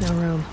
No room.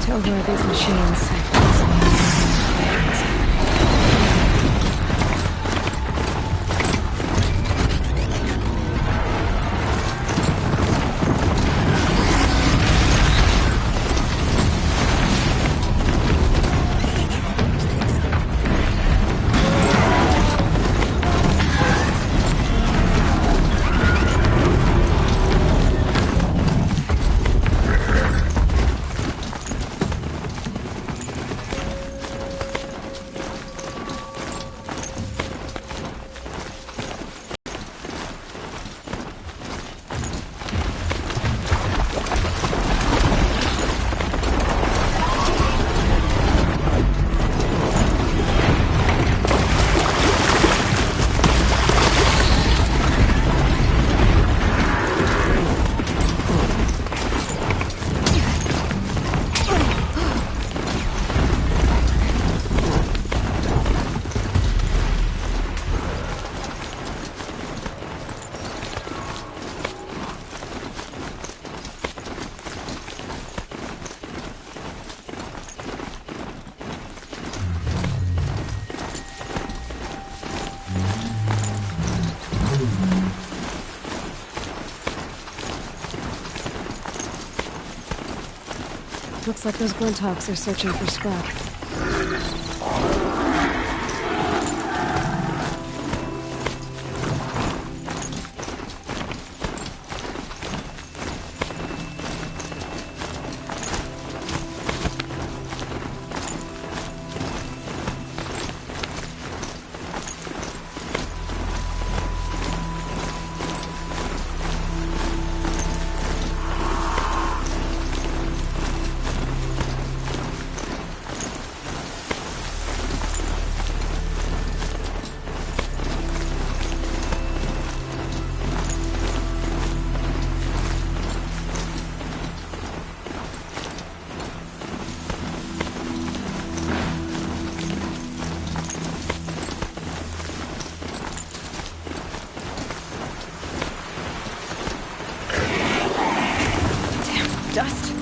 Tell her these machines. Looks like those Glinthawks are searching for scrap. Dust.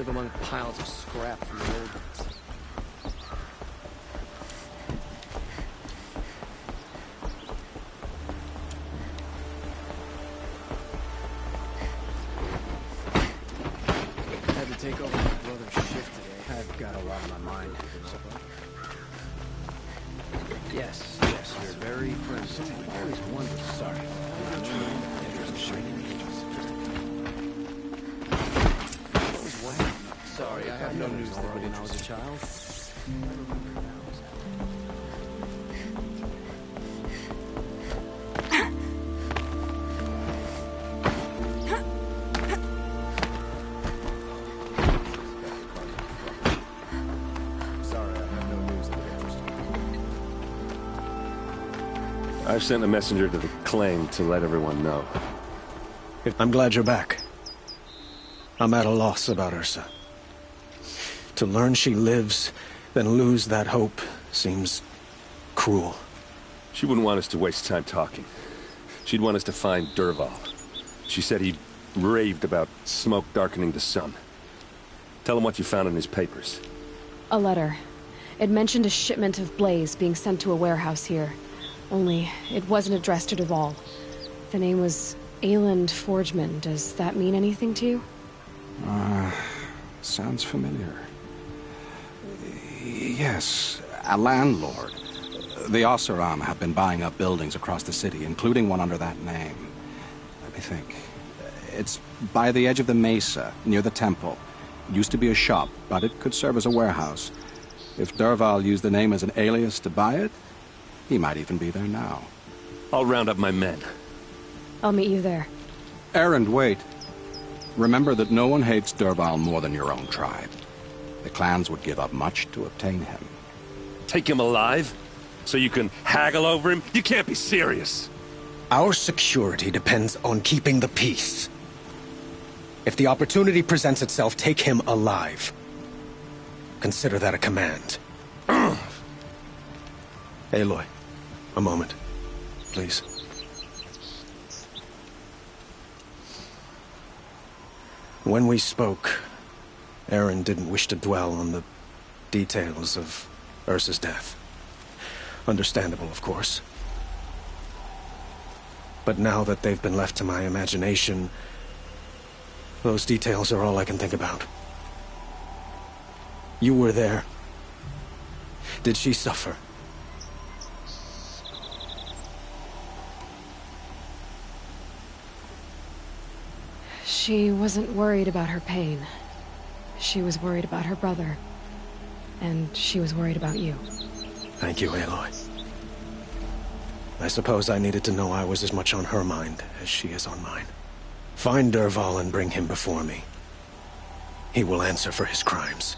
live among piles of scrap from the old days. Had to take over my brother's shift today. I've got a lot on my mind. Yes, you're very friendly. I always wondered. Sorry. Sorry, I have no news that when I was a child. I've sent a messenger to the claim to let everyone know. I'm glad you're back. I'm at a loss about Ursa. To learn she lives, then lose that hope, seems cruel. She wouldn't want us to waste time talking. She'd want us to find Dervahl. She said he raved about smoke darkening the sun. Tell him what you found in his papers. A letter. It mentioned a shipment of blaze being sent to a warehouse here. Only, it wasn't addressed to Dervahl. The name was Ayland Forgeman. Does that mean anything to you? Sounds familiar. Yes, a landlord. The Oseram have been buying up buildings across the city, including one under that name. Let me think. It's by the edge of the mesa, near the temple. It used to be a shop, but it could serve as a warehouse. If Dervahl used the name as an alias to buy it, he might even be there now. I'll round up my men. I'll meet you there. Erend, wait. Remember that no one hates Dervahl more than your own tribe. The clans would give up much to obtain him. Take him alive? So you can haggle over him? You can't be serious. Our security depends on keeping the peace. If the opportunity presents itself, take him alive. Consider that a command. Aloy, a moment, please. When we spoke, Erend didn't wish to dwell on the details of Ursa's death. Understandable, of course. But now that they've been left to my imagination, those details are all I can think about. You were there. Did she suffer? She wasn't worried about her pain. She was worried about her brother. And she was worried about you. Thank you, Aloy. I suppose I needed to know I was as much on her mind as she is on mine. Find Dervahl and bring him before me. He will answer for his crimes.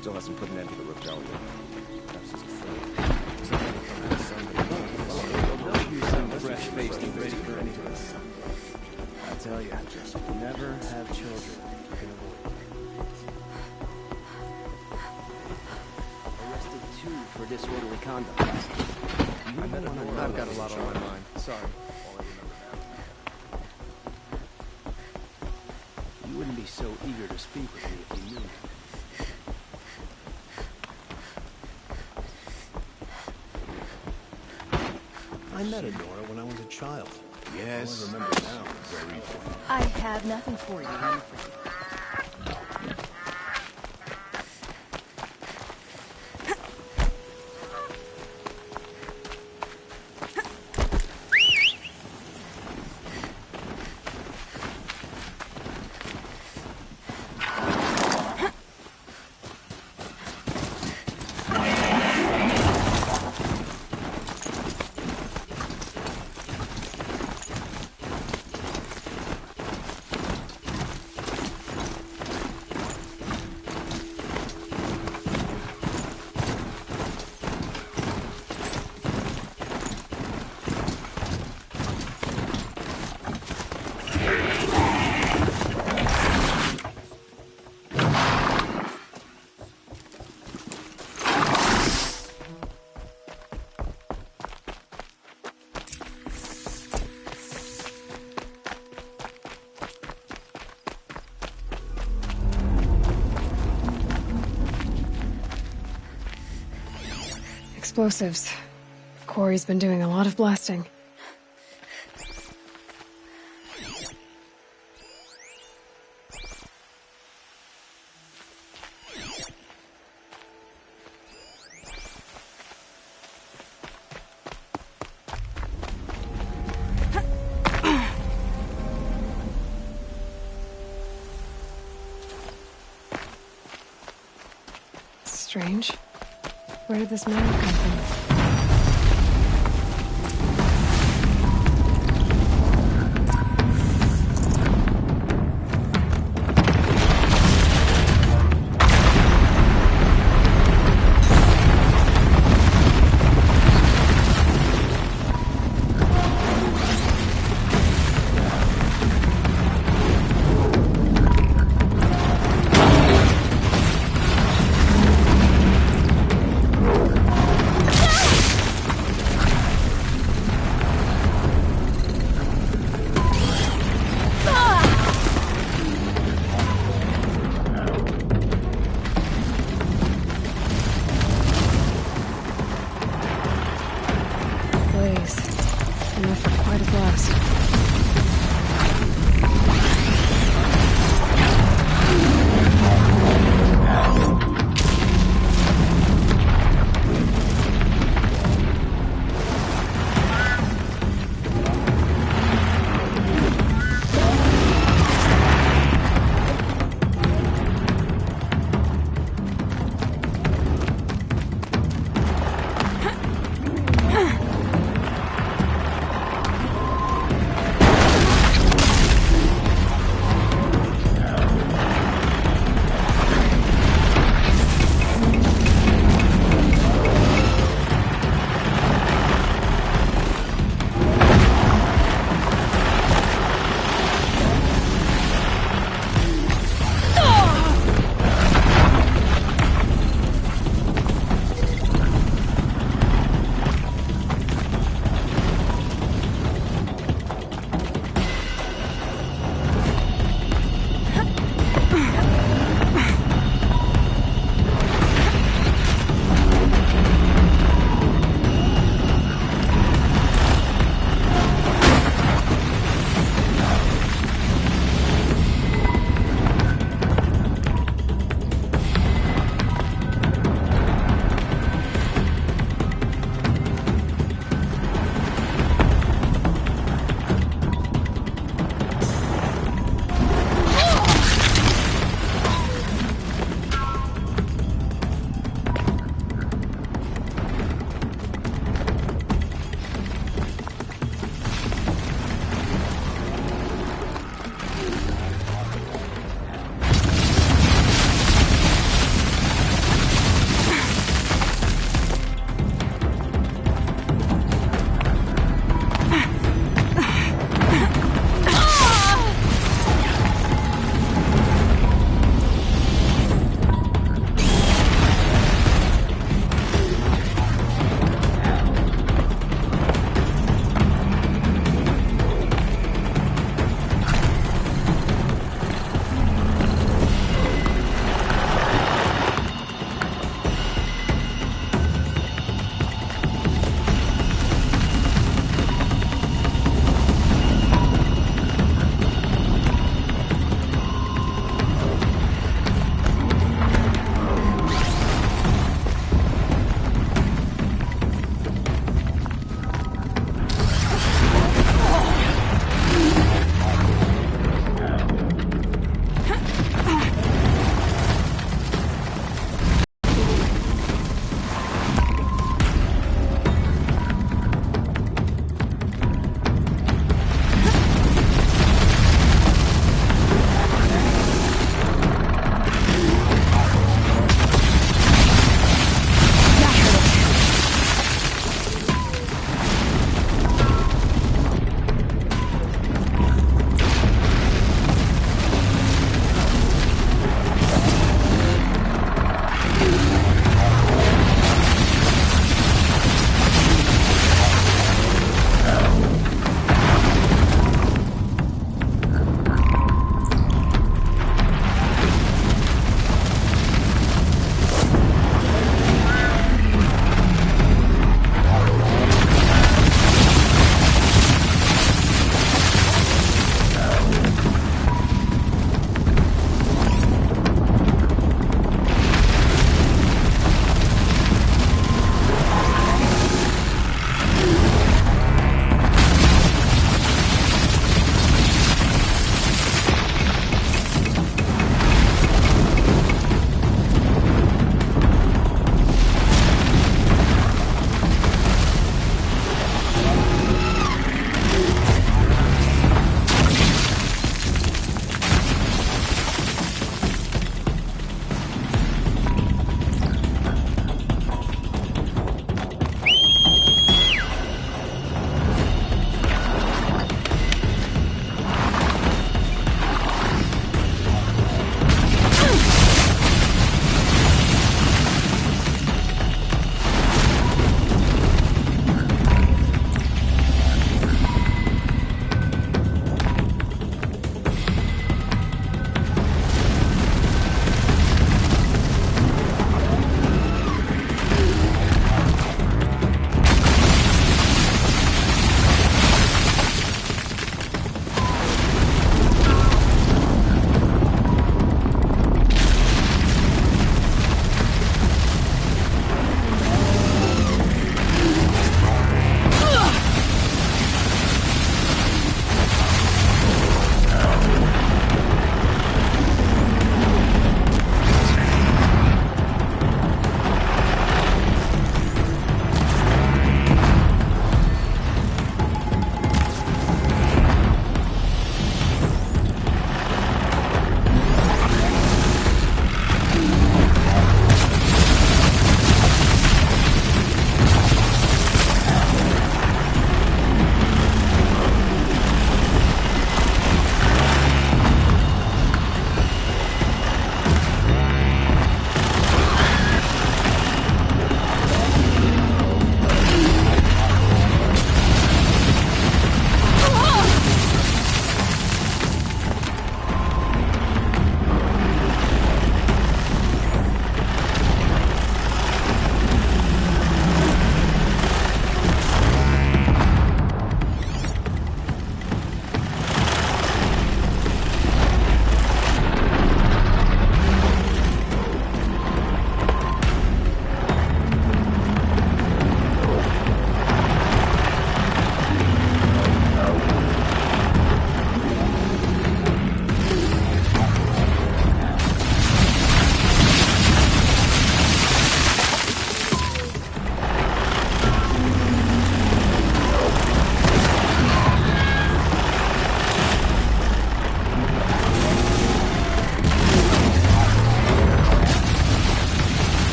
Still hasn't put an end to the rebellion. Perhaps he's afraid. They'll use some fresh-faced and ready for anything. I tell you, just never have children if you can avoid it. Arrested 2 for disorderly conduct. I've got a lot on my mind. Sorry. You wouldn't be so eager to speak with me if you knew. I met Honora when I was a child. Yes. I remember now. Very I have nothing for you, I'm afraid. Explosives. Quarry's been doing a lot of blasting. Strange. Where did this man come from?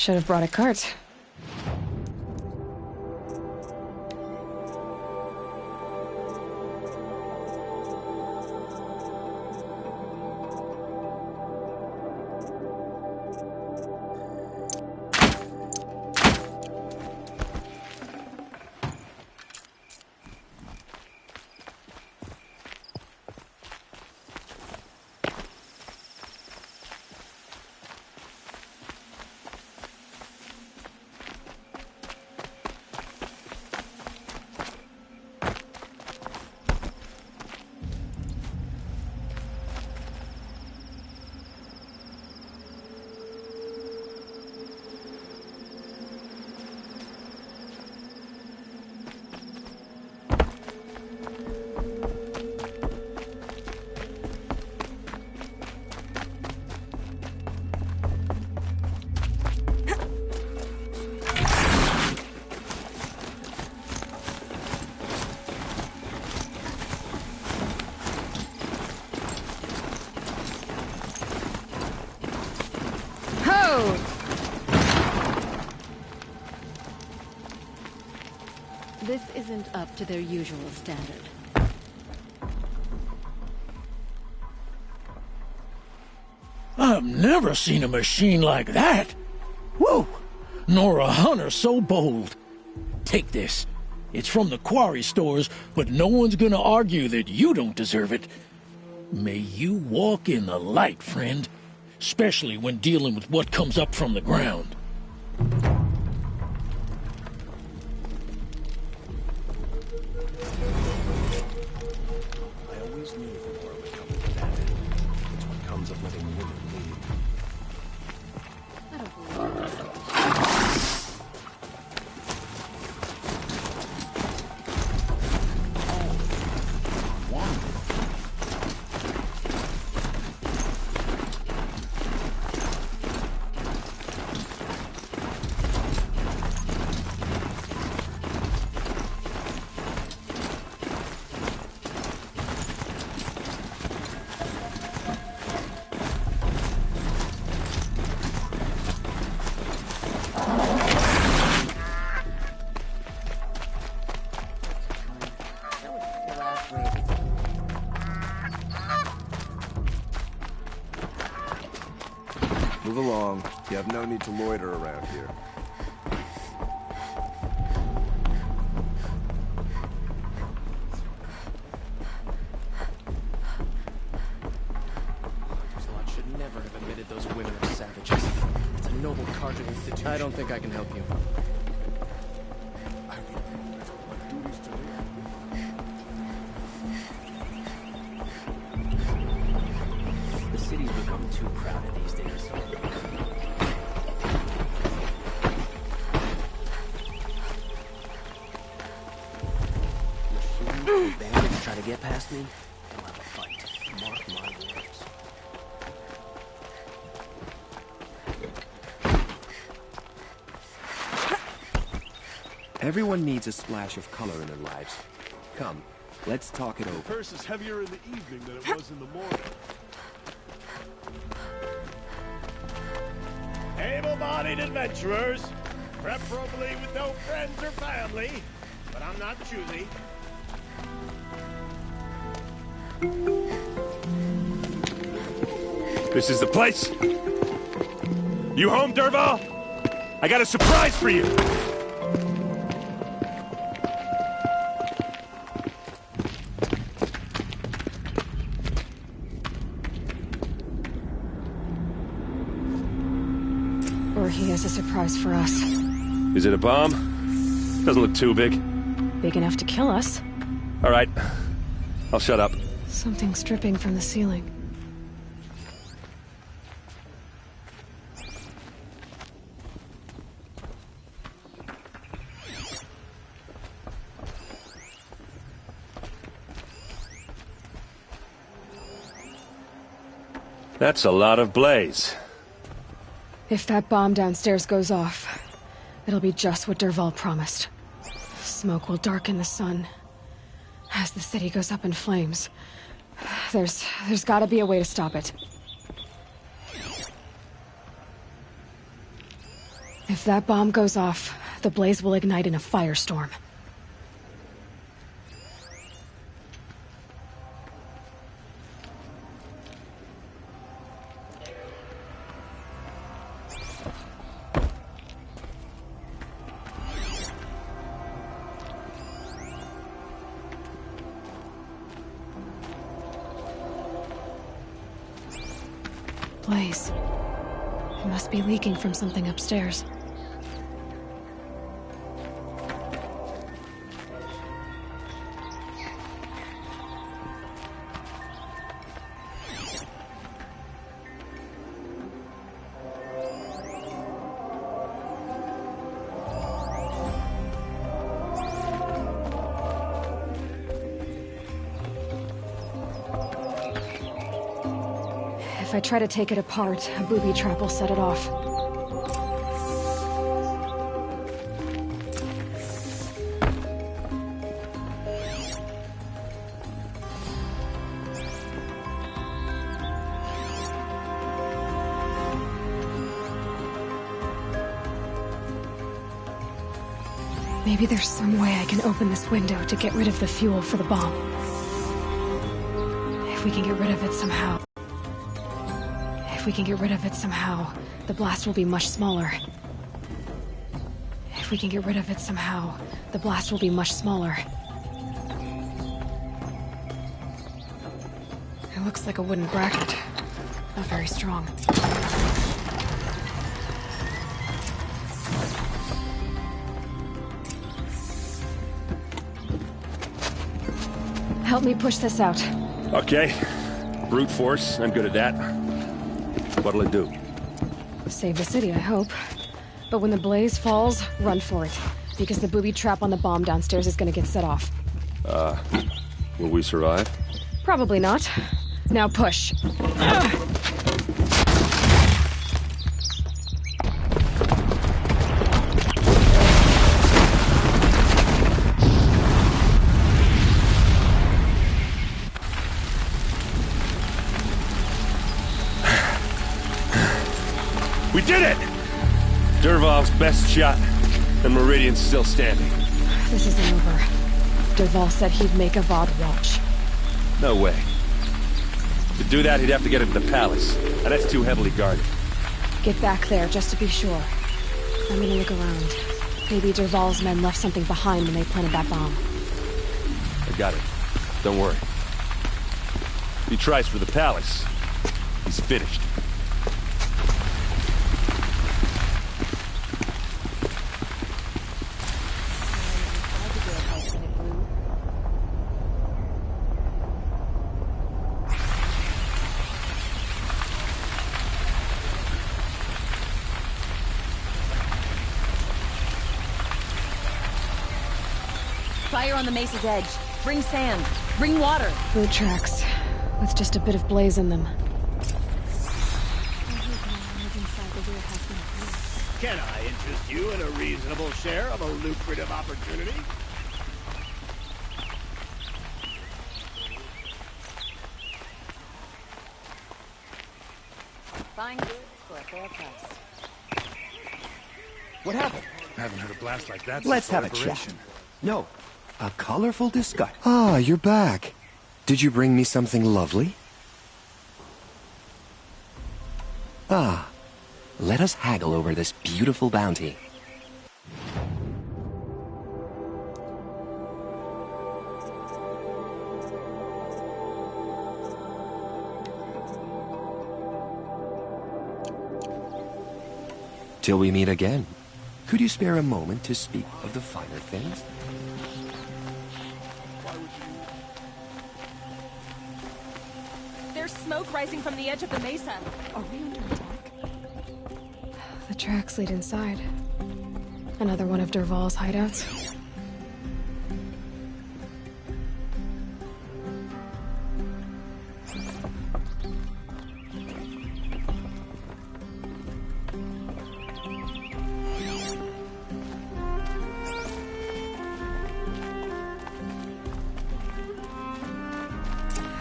Should have brought a cart. This isn't up to their usual standard. I've never seen a machine like that. Whoa! Nor a hunter so bold. Take this. It's from the quarry stores, but no one's gonna argue that you don't deserve it. May you walk in the light, friend. Especially when dealing with what comes up from the ground. I always knew the war would come to that. It's what comes of letting women lead. I don't believe it. Move along. You have no need to loiter around here. Lot should never have admitted those women are savages. It's a noble Carja institution. I don't think I can help you. The city's become too crowded these days. Bandits try to get past me? They'll have a fight. Mark my words. Everyone needs a splash of color in their lives. Come, let's talk it over. The purse is heavier in the evening than it was in the morning. Able-bodied adventurers, preferably with no friends or family, but I'm not choosy. This is the place? You home, Dervahl? I got a surprise for you! Or he has a surprise for us. Is it a bomb? Doesn't look too big. Big enough to kill us. All right. I'll shut up. Something's dripping from the ceiling. That's a lot of blaze. If that bomb downstairs goes off, it'll be just what Dervahl promised. Smoke will darken the sun as the city goes up in flames. There's gotta be a way to stop it. If that bomb goes off, the blaze will ignite in a firestorm. Blaze. It must be leaking from something upstairs. If I try to take it apart, a booby trap will set it off. Maybe there's some way I can open this window to get rid of the fuel for the bomb. If we can get rid of it somehow... If we can get rid of it somehow, the blast will be much smaller. If we can get rid of it somehow, the blast will be much smaller. It looks like a wooden bracket. Not very strong. Help me push this out. Okay. Brute force, I'm good at that. What'll it do? Save the city, I hope. But when the blaze falls, run for it. Because the booby trap on the bomb downstairs is gonna get set off. Will we survive? Probably not. Now push. We did it! Dervahl's best shot, and Meridian's still standing. This isn't over. Dervahl said he'd make Avad watch. No way. To do that, he'd have to get into the palace, and that's too heavily guarded. Get back there, just to be sure. I'm gonna look around. Maybe Dervahl's men left something behind when they planted that bomb. I got it. Don't worry. If he tries for the palace, he's finished. Fire on the mesa's edge. Bring sand. Bring water. Boot tracks, with just a bit of blaze in them. Can I interest you in a reasonable share of a lucrative opportunity? Fine good for a fair price. What happened? Haven't heard a blast like that. Let's since have a Liberation. chat. No, a colorful discussion. Ah, you're back. Did you bring me something lovely? Ah, let us haggle over this beautiful bounty. Till we meet again, could you spare a moment to speak of the finer things? There's smoke rising from the edge of the mesa. Are we under attack? The tracks lead inside. Another one of Dervahl's hideouts.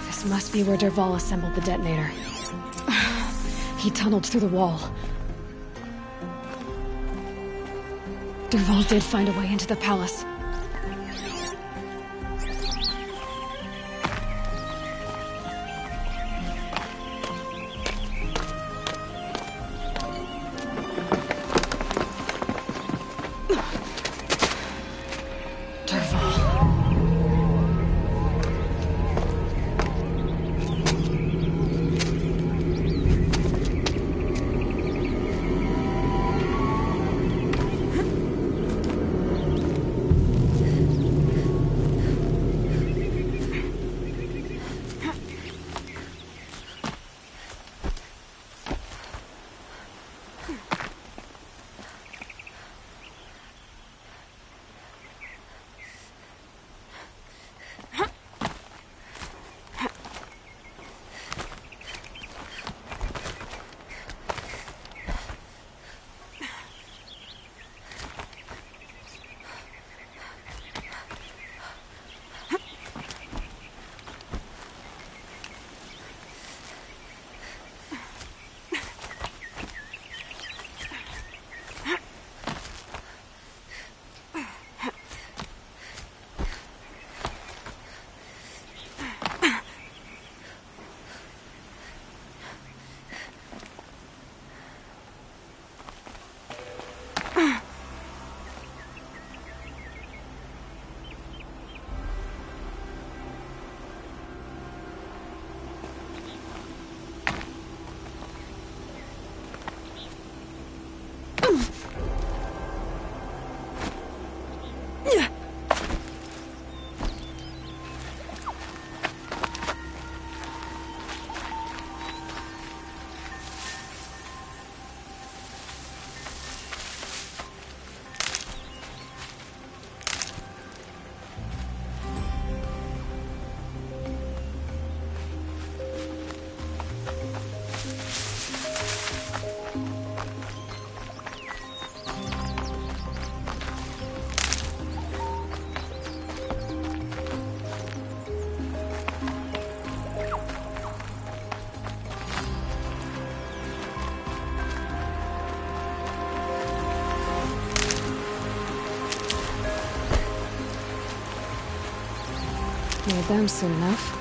This must be where Dervahl assembled the detonator. He tunneled through the wall. Dervahl did find a way into the palace. Made them soon enough.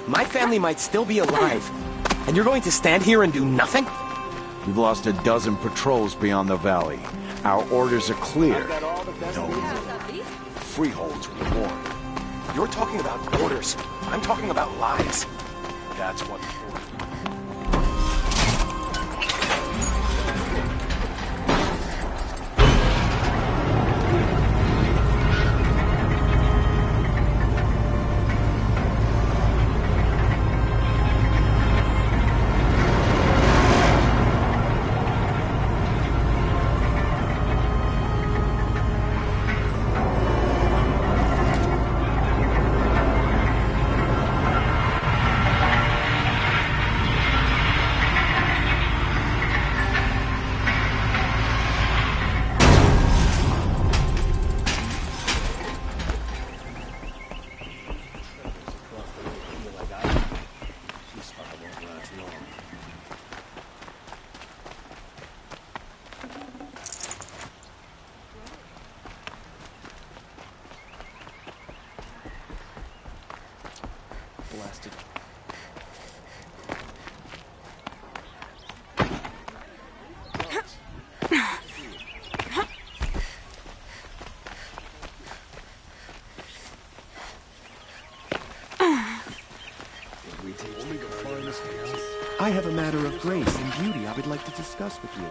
My family might still be alive, and you're going to stand here and do nothing? We've lost a dozen patrols beyond the valley. Our orders are clear. No more. Freeholds were warned. You're talking about orders. I'm talking about lives. That's what... I have a matter of grace and beauty I would like to discuss with you.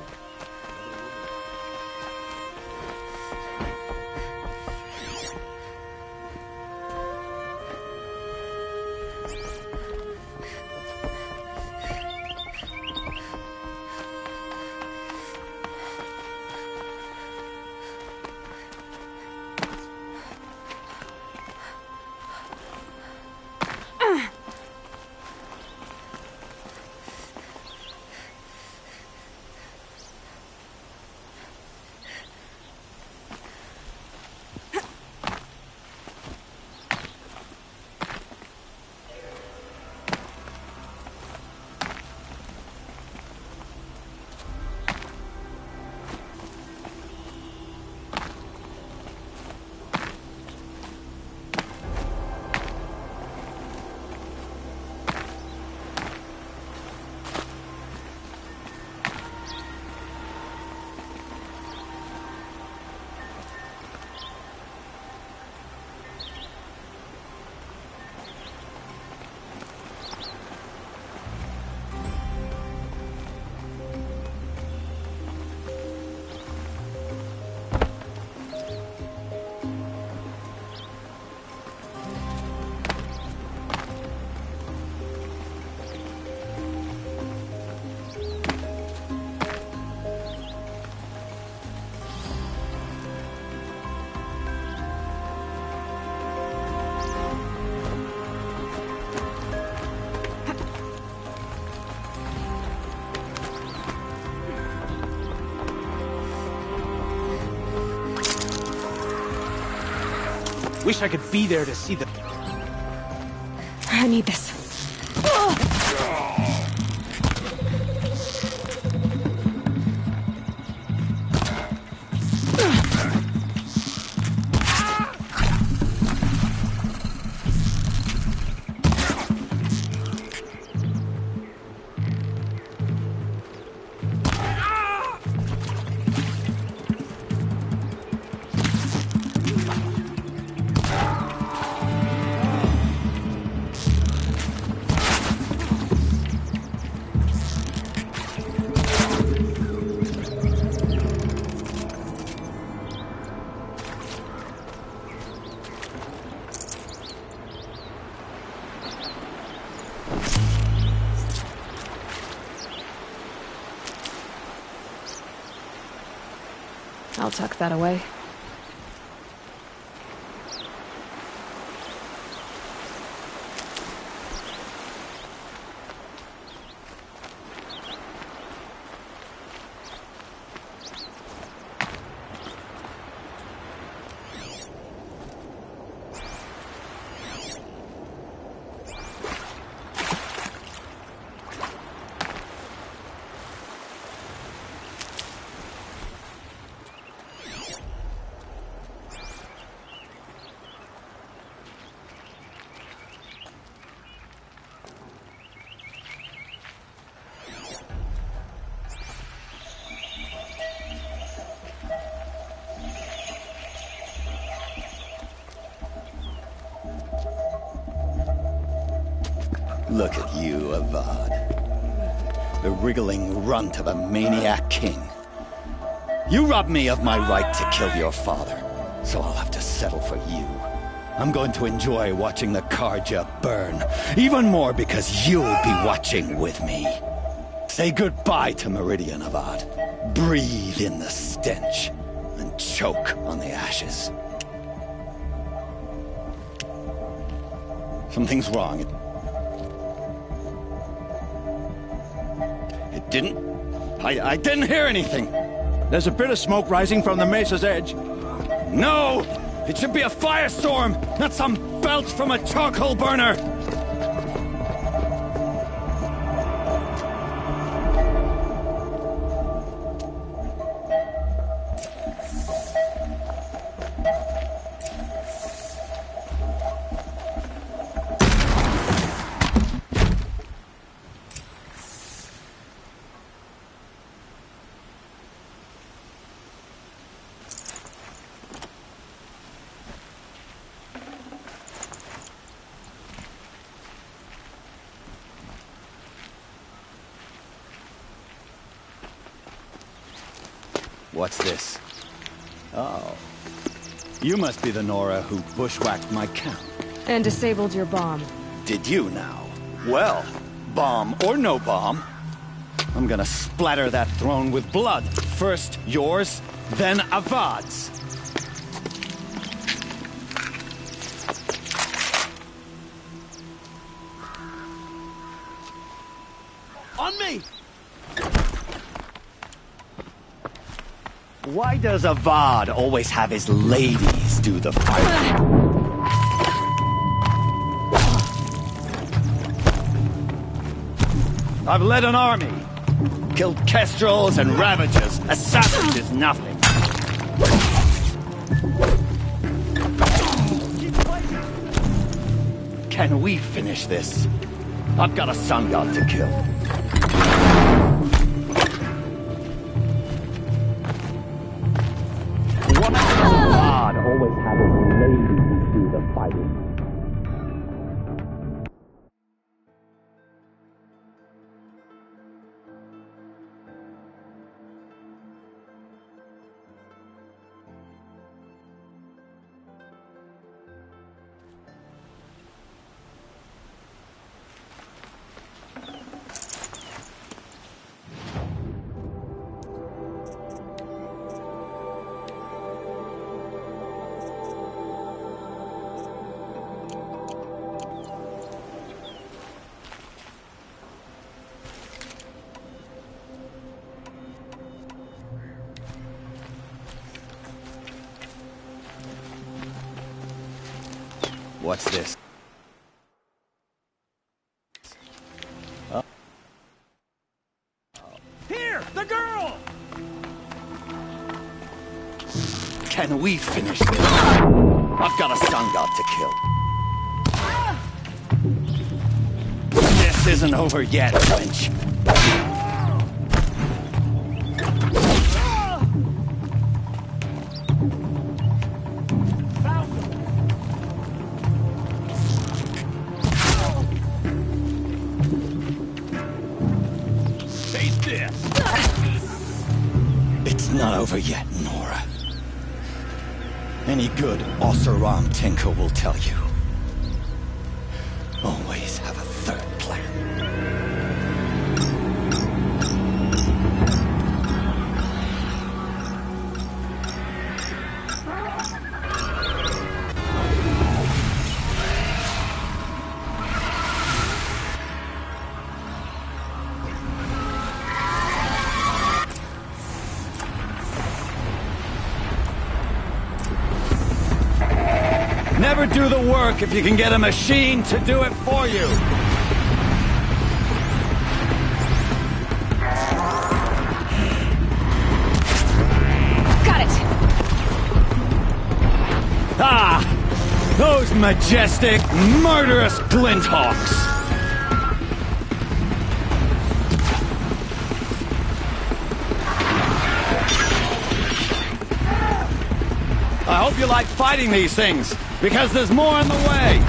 Wish I could be there to see the... I need this. I'll tuck that away. Look at you, Avad. The wriggling runt of a maniac king. You robbed me of my right to kill your father, so I'll have to settle for you. I'm going to enjoy watching the Carja burn, even more because you'll be watching with me. Say goodbye to Meridian, Avad. Breathe in the stench, and choke on the ashes. Something's wrong. It didn't... I didn't hear anything. There's a bit of smoke rising from the mesa's edge. No! It should be a firestorm, not some belch from a charcoal burner! What's this? Oh. You must be the Nora who bushwhacked my camp. And disabled your bomb. Did you now? Well, bomb or no bomb, I'm gonna splatter that throne with blood. First yours, then Avad's. On me! Why does Avad always have his ladies do the fighting? I've led an army. Killed kestrels and ravagers. A savage is nothing. Can we finish this? I've got a sun god to kill. Why does God always have his ladies do the fighting? What's this? Here! The girl! Can we finish this? I've got a sun god to kill. This isn't over yet, wench. It's not over yet, Nora. Any good Oseram tinker will tell you. Always have a third plan. Never do the work if you can get a machine to do it for you. Got it! Ah! Those majestic, murderous glinthawks! I hope you like fighting these things, because there's more on the way!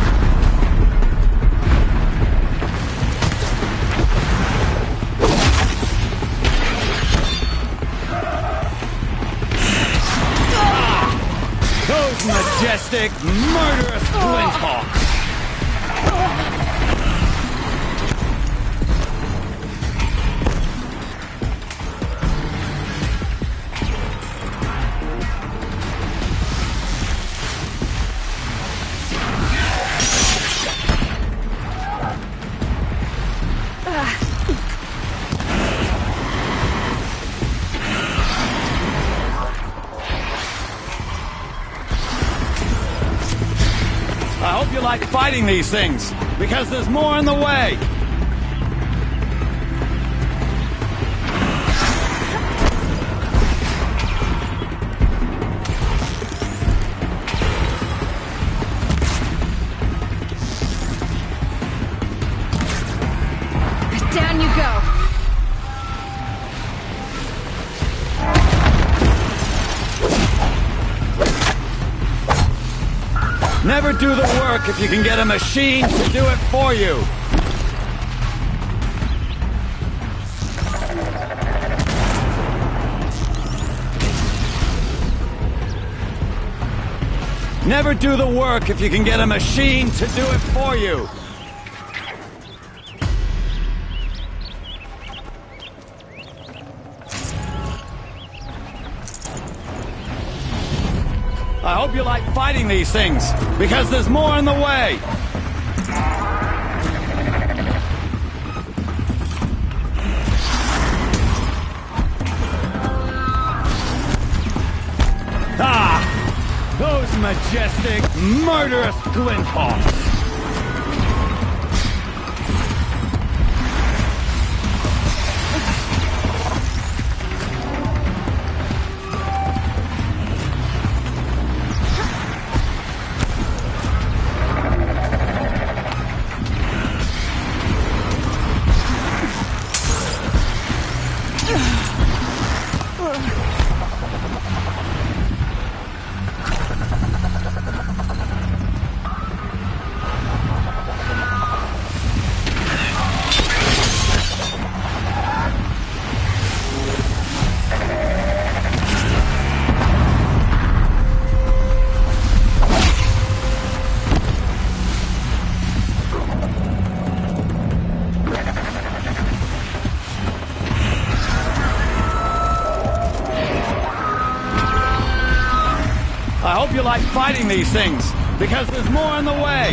Ah! Those majestic, murderous glinthawks! I hope you like fighting these things, because there's more on the way! Down you go! Never do the work if you can get a machine to do it for you. Never do the work if you can get a machine to do it for you. I hope you like fighting these things, because there's more in the way. Those majestic, murderous Glinthawks! I hope you like fighting these things, because there's more in the way.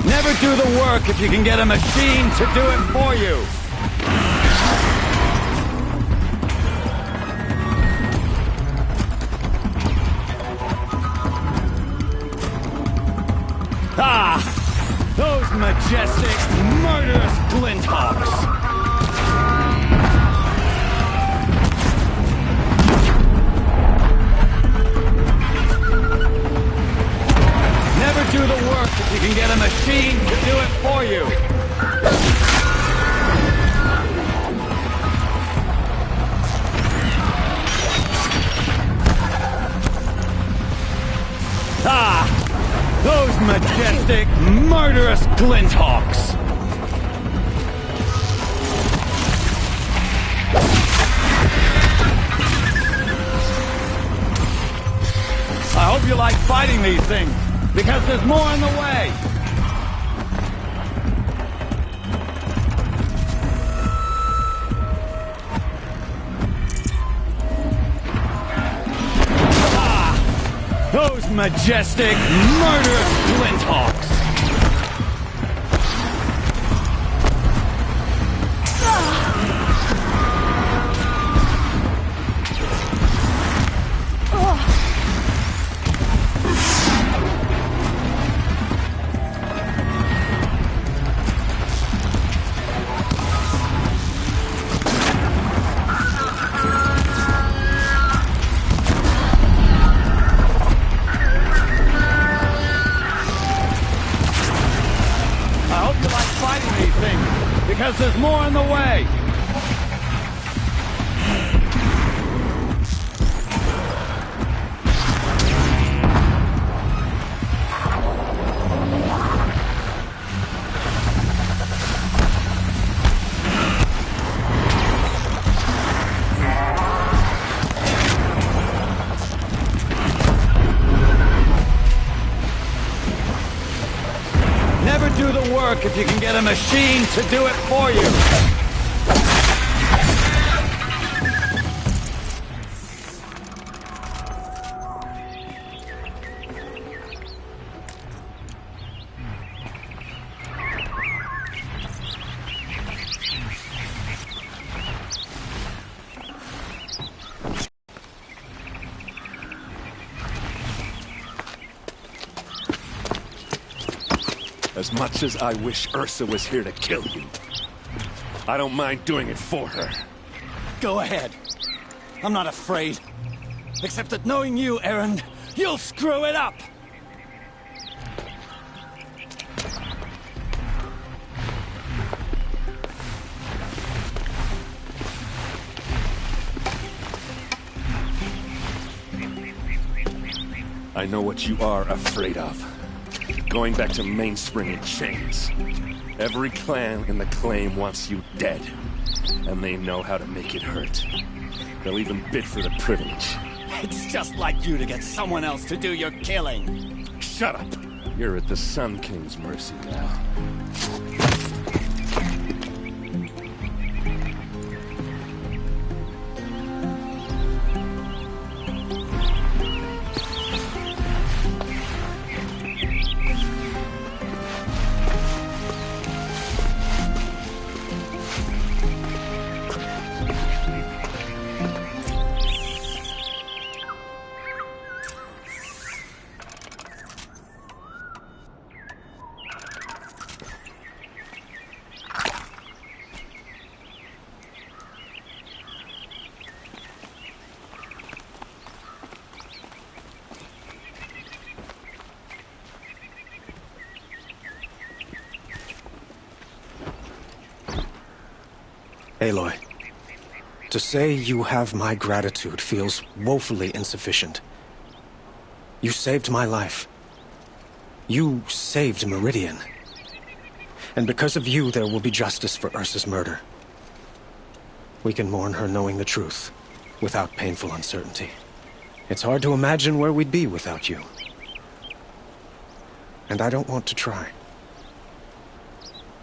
Never do the work if you can get a machine to do it for you. Those majestic, murderous Glinthawks! Never do the work if you can get a machine to do it for you. Those majestic, murderous Glinthawks! I hope you like fighting these things, because there's more in the way. Those majestic, murderous Glinthawks! Because there's more in the way. Never do the work if you can get a machine to do it for you. As much as I wish Ursa was here to kill you, I don't mind doing it for her. Go ahead. I'm not afraid. Except that knowing you, Erend, you'll screw it up! I know what you are afraid of. Going back to Mainspring in chains. Every clan in the claim wants you dead. And they know how to make it hurt. They'll even bid for the privilege. It's just like you to get someone else to do your killing. Shut up! You're at the Sun King's mercy now. Aloy, to say you have my gratitude feels woefully insufficient. You saved my life. You saved Meridian. And because of you, there will be justice for Ursa's murder. We can mourn her knowing the truth, without painful uncertainty. It's hard to imagine where we'd be without you. And I don't want to try.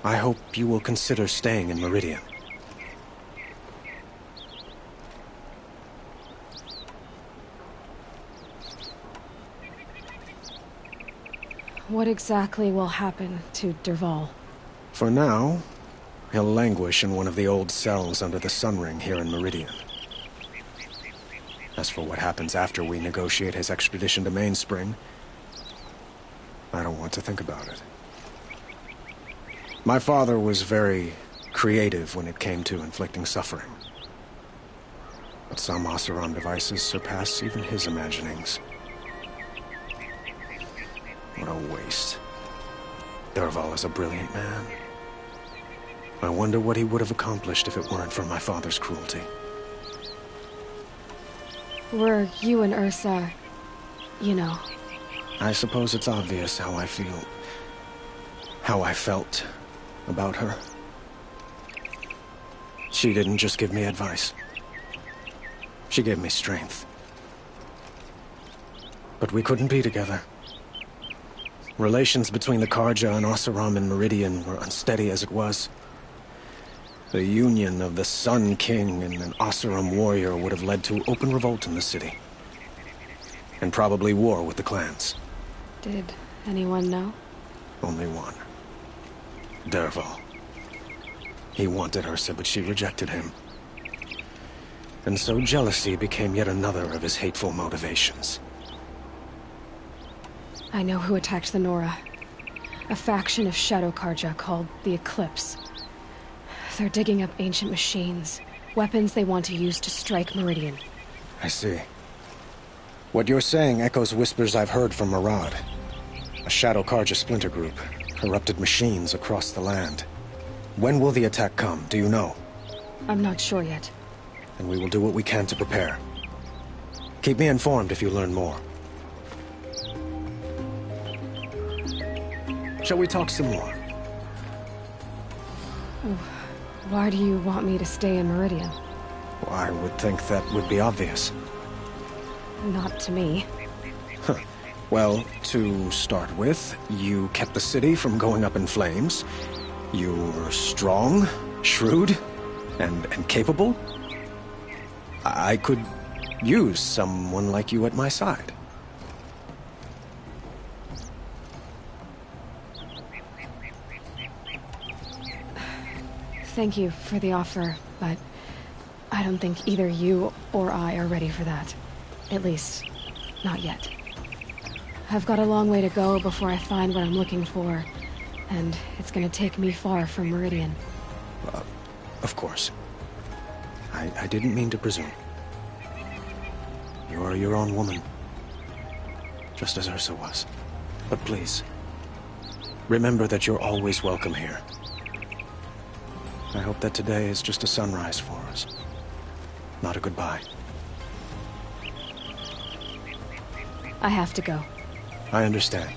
I hope you will consider staying in Meridian. What exactly will happen to Dervahl? For now, he'll languish in one of the old cells under the Sun Ring here in Meridian. As for what happens after we negotiate his extradition to Mainspring, I don't want to think about it. My father was very creative when it came to inflicting suffering. But some Oseram devices surpass even his imaginings. What a waste. Dervahl is a brilliant man. I wonder what he would have accomplished if it weren't for my father's cruelty. Were you and Ursa, you know? I suppose it's obvious how I feel. How I felt about her. She didn't just give me advice. She gave me strength. But we couldn't be together. Relations between the Carja and Oseram and Meridian were unsteady as it was. The union of the Sun King and an Oseram warrior would have led to open revolt in the city. And probably war with the clans. Did anyone know? Only one. Dervahl. He wanted Ursa, but she rejected him. And so jealousy became yet another of his hateful motivations. I know who attacked the Nora. A faction of Shadow Carja called the Eclipse. They're digging up ancient machines, weapons they want to use to strike Meridian. I see. What you're saying echoes whispers I've heard from Murad. A Shadow Carja splinter group, corrupted machines across the land. When will the attack come, do you know? I'm not sure yet. And we will do what we can to prepare. Keep me informed if you learn more. Shall we talk some more? Why do you want me to stay in Meridian? Well, I would think that would be obvious. Not to me. Huh. Well, to start with, you kept the city from going up in flames. You were strong, shrewd, and capable. I could use someone like you at my side. Thank you for the offer, but I don't think either you or I are ready for that. At least, not yet. I've got a long way to go before I find what I'm looking for, and it's gonna take me far from Meridian. Of course. I didn't mean to presume. You're your own woman. Just as Ursa was. But please, remember that you're always welcome here. I hope that today is just a sunrise for us. Not a goodbye. I have to go. I understand.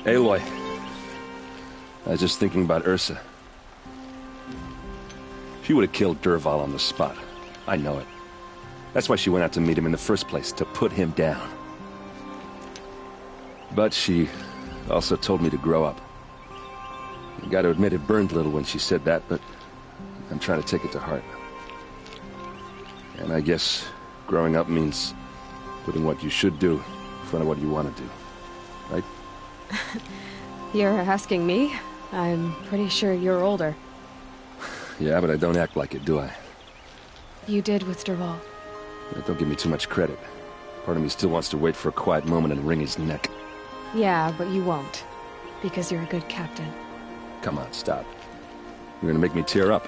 Aloy. I was just thinking about Ursa. She would have killed Dervahl on the spot. I know it. That's why she went out to meet him in the first place, to put him down. But she also told me to grow up. I gotta admit it burned a little when she said that, but I'm trying to take it to heart. And I guess growing up means putting what you should do in front of what you want to do. Right? You're asking me? I'm pretty sure you're older. Yeah, but I don't act like it, do I? You did with Dervahl. Don't give me too much credit. Part of me still wants to wait for a quiet moment and wring his neck. Yeah, but you won't. Because you're a good captain. Come on, stop. You're gonna make me tear up.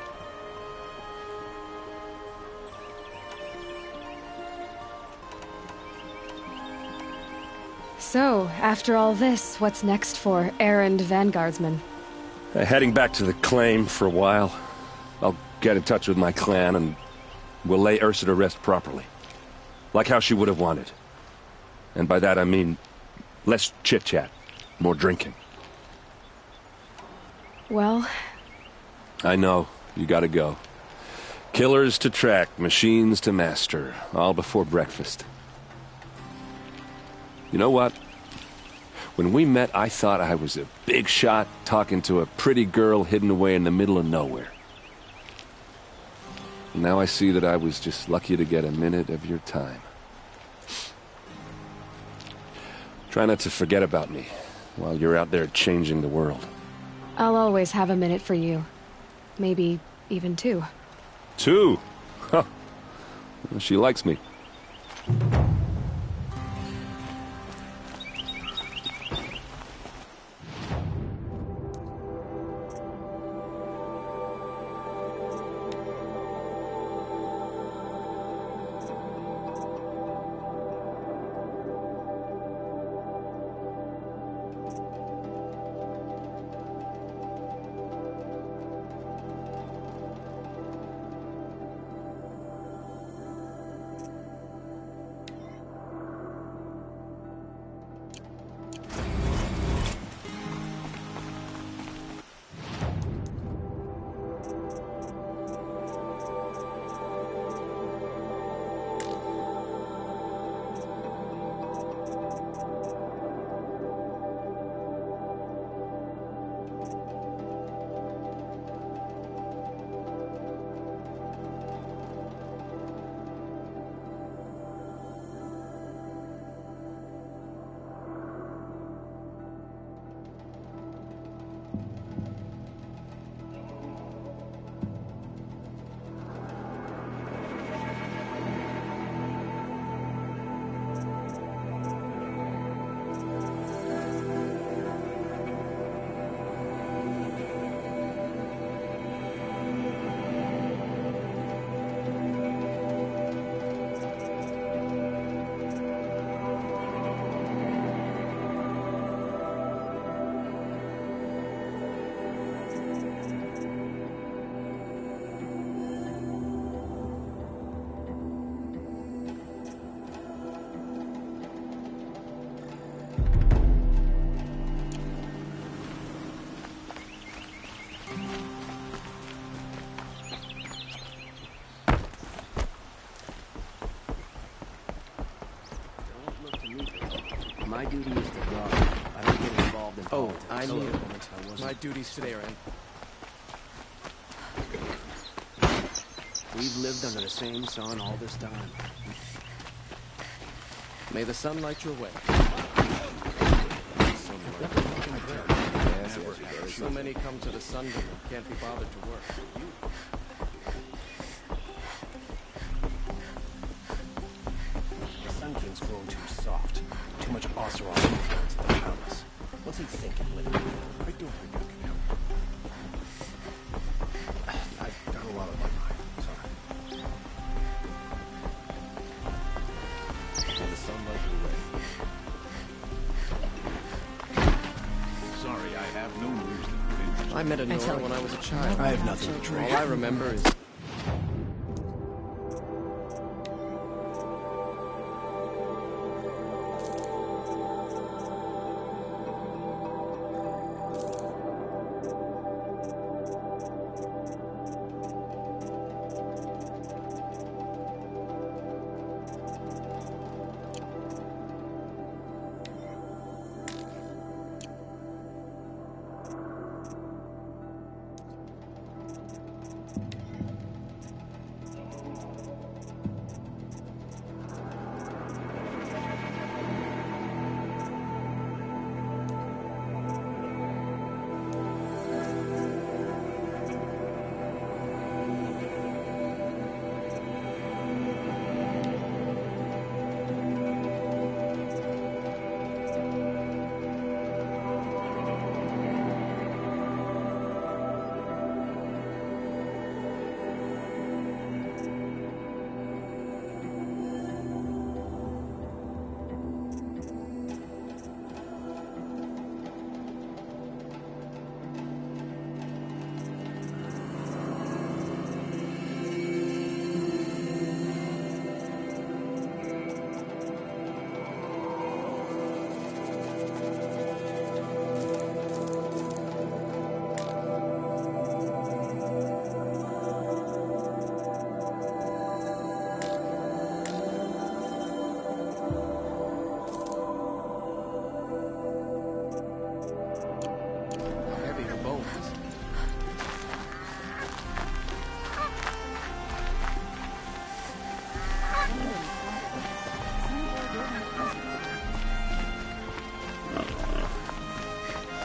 So, after all this, what's next for errand vanguardsman? Heading back to the claim for a while. I'll get in touch with my clan and we'll lay Ursa to rest properly. Like how she would have wanted. And by that I mean less chit-chat, more drinking. Well... I know, you gotta go. Killers to track, machines to master, all before breakfast. You know what? When we met, I thought I was a big shot talking to a pretty girl hidden away in the middle of nowhere. And now I see that I was just lucky to get a minute of your time. Try not to forget about me while you're out there changing the world. I'll always have a minute for you. Maybe even 2. 2? Huh. She likes me. My duty is to guard. I don't get involved in politics. I knew. My duties today are end. We've lived under the same sun all this time. May the sun light your way. So many come to the sun but can't be bothered to work. The Sun King's grown too soft. Too much Oseram influence in the palace. What's he thinking living here? I don't think I can help. I've got a lot on my mind. Sorry. May the sun light your way. Sorry, I have no news. I met a Nora when I was a child. I have nothing to trade. All I remember is...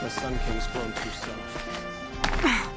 The Sun King's grown too soft.